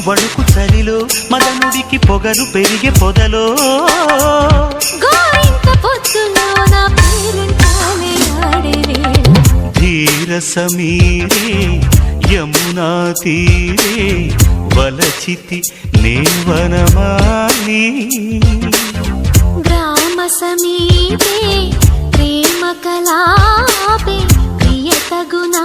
వణుకు చలిలో మదనుడికి పొగరు పెరిగే పొదలో ధీర సమీరే యమునా తీరే వలచితి నేవనమాలి గ్రామ సమీపే ప్రేమ కలాపే ప్రియతగునా